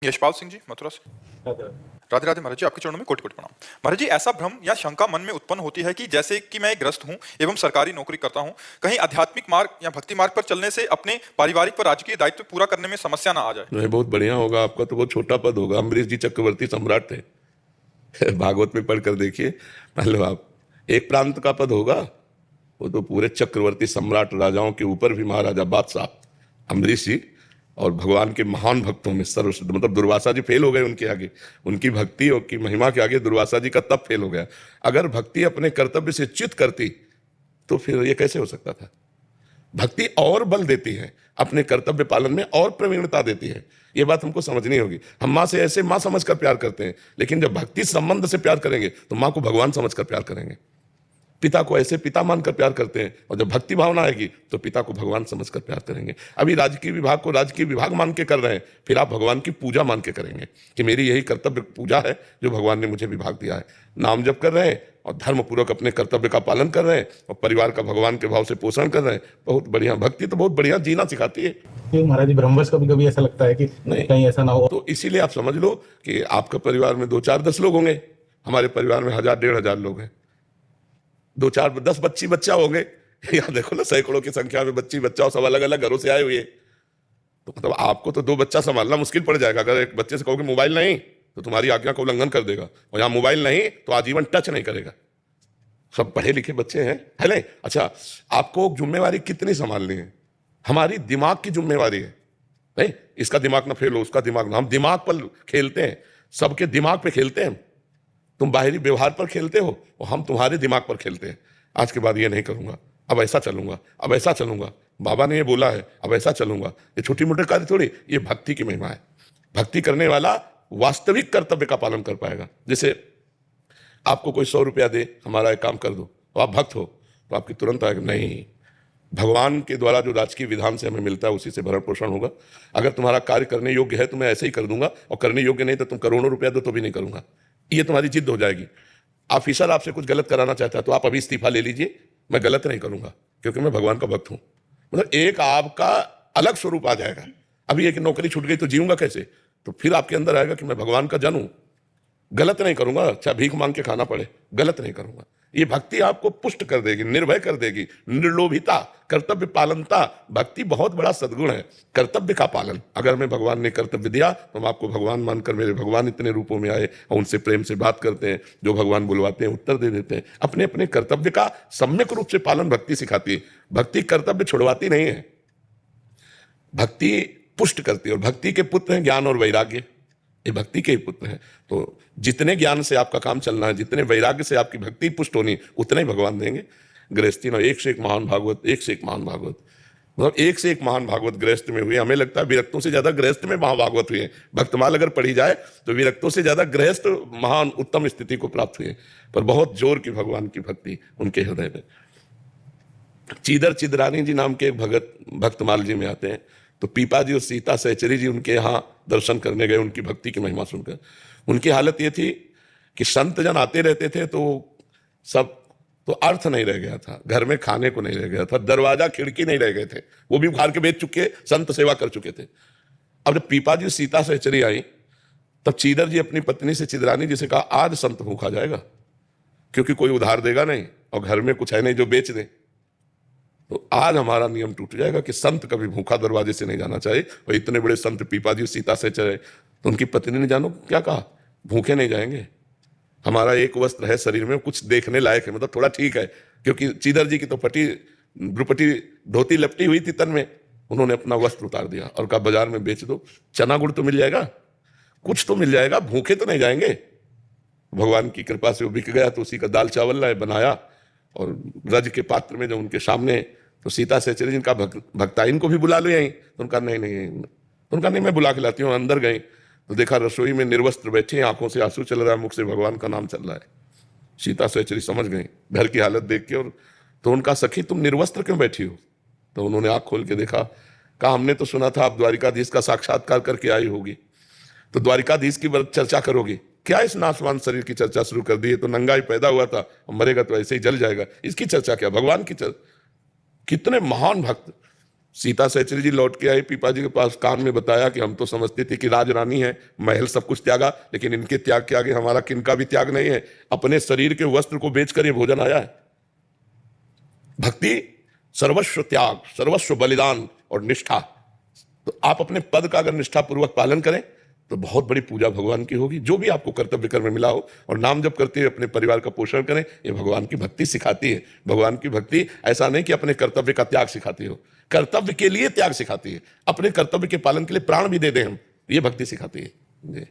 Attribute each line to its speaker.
Speaker 1: यशपाल सिंह जी, मथुरा से। राधे राधे महाराज जी, आपके चरणों में कोटि कोटि प्रणाम। महाराज जी, ऐसा भ्रम या शंका मन में उत्पन्न होती है कि जैसे कि मैं एक गृहस्थ हूं एवं सरकारी नौकरी करता हूं, कहीं आध्यात्मिक मार्ग या भक्ति मार्ग पर चलने से अपने पारिवारिक व राजकीय दायित्व पूरा करने में समस्या ना आ जाए।
Speaker 2: नहीं, बहुत बढ़िया होगा। आपका तो बहुत छोटा पद होगा। अम्बरीश जी चक्रवर्ती सम्राट थे। भागवत में पढ़कर देखिए, मतलब आप एक प्रांत का पद होगा, वो तो पूरे चक्रवर्ती सम्राट राजाओं के ऊपर भी महाराजा बादशाह अम्बरीश जी, और भगवान के महान भक्तों में सर्वश्रेष्ठ। मतलब दुर्वासा जी फेल हो गए उनके आगे, उनकी भक्ति और की महिमा के आगे दुर्वासा जी का तब फेल हो गया। अगर भक्ति अपने कर्तव्य से च्युत करती तो फिर ये कैसे हो सकता था। भक्ति और बल देती है, अपने कर्तव्य पालन में और प्रवीणता देती है। ये बात हमको समझनी होगी। हम माँ से ऐसे माँ समझकर प्यार करते हैं, लेकिन जब भक्ति संबंध से प्यार करेंगे तो माँ को भगवान समझकर प्यार करेंगे। पिता को ऐसे पिता मानकर प्यार करते हैं, और जब भक्ति भावना आएगी तो पिता को भगवान समझकर प्यार करेंगे। अभी राजकीय विभाग को राजकीय विभाग मान के कर रहे हैं, फिर आप भगवान की पूजा मान के करेंगे कि मेरी यही कर्तव्य पूजा है जो भगवान ने मुझे विभाग दिया है। नाम जप कर रहे हैं और धर्म पूर्वक अपने कर्तव्य का पालन कर रहे हैं और परिवार का भगवान के भाव से पोषण कर रहे हैं। बहुत बढ़िया। भक्ति तो बहुत बढ़िया जीना सिखाती है।
Speaker 3: महाराज जी, ब्रह्मवश कभी कभी ऐसा लगता है कि
Speaker 2: नहीं,
Speaker 3: कहीं ऐसा ना हो।
Speaker 2: तो इसीलिए आप समझ लो कि आपका परिवार में 2 4 10 लोग होंगे, हमारे परिवार में 1000 1500 लोग हैं। 2 4 10 बच्ची बच्चा होंगे। यहाँ देखो ना, सैकड़ों की संख्या में बच्ची बच्चा और सब अलग अलग घरों से आए हुए। तो मतलब आपको तो 2 बच्चा संभालना मुश्किल पड़ जाएगा। अगर एक बच्चे से कहोगे मोबाइल नहीं, तो तुम्हारी आज्ञा का उल्लंघन कर देगा, और यहाँ मोबाइल नहीं तो आजीवन टच नहीं करेगा। सब पढ़े लिखे बच्चे हैं, है नहीं? अच्छा, आपको जिम्मेवारी कितनी संभालनी है? हमारी दिमाग की जिम्मेवारी है। नहीं, इसका दिमाग ना फेल हो, उसका दिमाग ना। हम दिमाग पर खेलते हैं, सबके दिमाग पे खेलते हैं। तुम बाहरी व्यवहार पर खेलते हो और हम तुम्हारे दिमाग पर खेलते हैं। आज के बाद ये नहीं करूंगा, अब ऐसा चलूंगा, अब ऐसा चलूंगा, बाबा ने ये बोला है, अब ऐसा चलूंगा। ये छोटी मोटे कार्य थोड़ी, ये भक्ति की महिमा है। भक्ति करने वाला वास्तविक कर्तव्य का पालन कर पाएगा। जैसे आपको कोई 100 रुपया दे, हमारा एक काम कर दो, तो आप भक्त हो, तो आपकी तुरंत आएगा नहीं, भगवान के द्वारा जो राजकीय विधान से हमें मिलता है उसी से भरण पोषण होगा। अगर तुम्हारा कार्य करने योग्य है तो मैं ऐसे ही कर दूंगा, और करने योग्य नहीं तो तुम करोड़ों रुपया दो तो भी नहीं करूंगा। ये तुम्हारी जिद हो जाएगी। ऑफिसर आपसे कुछ गलत कराना चाहता है तो आप अभी इस्तीफा ले लीजिए, मैं गलत नहीं करूंगा क्योंकि मैं भगवान का भक्त हूं। मतलब एक आपका अलग स्वरूप आ जाएगा। अभी एक नौकरी छूट गई तो जीऊंगा कैसे, तो फिर आपके अंदर आएगा कि मैं भगवान का जन हूं, गलत नहीं करूंगा, अच्छा भीख मांग के खाना पड़े, गलत नहीं करूंगा। ये भक्ति आपको पुष्ट कर देगी, निर्भय कर देगी। निर्लोभिता, कर्तव्य पालनता, भक्ति बहुत बड़ा सद्गुण है। कर्तव्य का पालन, अगर मैं भगवान ने कर्तव्य दिया तो हम आपको भगवान मानकर, मेरे भगवान इतने रूपों में आए और उनसे प्रेम से बात करते हैं, जो भगवान बुलवाते हैं उत्तर दे देते हैं। अपने अपने कर्तव्य का सम्यक रूप से पालन भक्ति सिखाती है। भक्ति कर्तव्य छुड़वाती नहीं है, भक्ति पुष्ट करती है। और भक्ति के पुत्र हैं ज्ञान और वैराग्य, ये भक्ति के ही पुत्र हैं। तो जितने ज्ञान से आपका काम चलना है, जितने वैराग्य से आपकी भक्ति पुष्ट होनी, उतने ही भगवान देंगे। गृहस्थी में एक से एक महान भागवत, एक से एक महान भागवत, मतलब एक से एक महान भागवत गृहस्थ में हुए। हमें लगता है विरक्तों से ज्यादा गृहस्थ में महाभागवत हुए। भक्तमाल अगर पढ़ी जाए तो विरक्तों से ज्यादा गृहस्थ महान उत्तम स्थिति को प्राप्त हुए। पर बहुत जोर की भगवान की भक्ति उनके हृदय में। चीदर चिदरानी जी नाम के एक भगत भक्तमाल जी में आते हैं, तो पीपा जी और सीता सहचरी जी उनके यहाँ दर्शन करने गए, उनकी भक्ति की महिमा सुनकर। उनकी हालत ये थी कि संत जन आते रहते थे तो सब, तो अर्थ नहीं रह गया था, घर में खाने को नहीं रह गया था, दरवाजा खिड़की नहीं रह गए थे, वो भी उखाड़ के बेच चुके, संत सेवा कर चुके थे। अब जब पीपा जी सीता सहचरी आई, तब चीदर जी अपनी पत्नी से चिदरानी जी से कहा, आज संत भूखा जाएगा, क्योंकि कोई उधार देगा नहीं और घर में कुछ है नहीं जो बेच दे। तो आज हमारा नियम टूट जाएगा कि संत कभी भूखा दरवाजे से नहीं जाना चाहिए। और इतने बड़े संत पीपा जी सीता से चले, तो उनकी पत्नी ने जानो क्या कहा, भूखे नहीं जाएंगे, हमारा एक वस्त्र है शरीर में, कुछ देखने लायक है, मतलब थोड़ा ठीक है। क्योंकि चीदर जी की तो भ्रुपटी धोती लपटी हुई थी तन में, उन्होंने अपना वस्त्र उतार दिया और कहा बाजार में बेच दो, चना गुड़ तो मिल जाएगा, कुछ तो मिल जाएगा, भूखे तो नहीं जाएंगे। भगवान की कृपा से वो बिक गया, तो उसी का दाल चावल लाए बनाया और रज के पात्र में जब उनके सामने, तो सीता सहचरी जिनका भक्ता, इनको भी बुला लो यहीं, तो उनका नहीं, तो उनका नहीं, मैं बुला के लाती हूँ। अंदर गई तो देखा रसोई में निर्वस्त्र बैठे, आंखों से आंसू चल रहा है, मुख से भगवान का नाम चल रहा है। सीता सहचरी समझ गई घर की हालत देख के, और तो उनका सखी तुम निर्वस्त्र क्यों बैठी हो? तो उन्होंने आंख खोल के देखा, कहा हमने तो सुना था आप द्वारिकाधीश का साक्षात्कार करके आई होगी, तो द्वारिकाधीश की चर्चा करोगी क्या? इस नासवान शरीर की चर्चा शुरू कर दी है, तो नंगा ही पैदा हुआ था और मरेगा तो ऐसे ही जल जाएगा, इसकी चर्चा क्या? भगवान की चर्चा। कितने महान भक्त, सीता सहचरी जी लौट के आई, पीपा जी के पास कान में बताया कि हम तो समझते थे कि राजरानी है, महल सब कुछ त्यागा, लेकिन इनके त्याग के आगे हमारा किनका भी त्याग नहीं है। अपने शरीर के वस्त्र को बेचकर ये भोजन आया है। भक्ति सर्वस्व त्याग, सर्वस्व बलिदान और निष्ठा। तो आप अपने पद का अगर निष्ठापूर्वक पालन करें तो बहुत बड़ी पूजा भगवान की होगी। जो भी आपको कर्तव्य कर्म में मिला हो, और नाम जप करते हुए अपने परिवार का पोषण करें, ये भगवान की भक्ति सिखाती है। भगवान की भक्ति ऐसा नहीं कि अपने कर्तव्य का त्याग सिखाती हो, कर्तव्य के लिए त्याग सिखाती है। अपने कर्तव्य के पालन के लिए प्राण भी दे दें हम, ये भक्ति सिखाती है जी।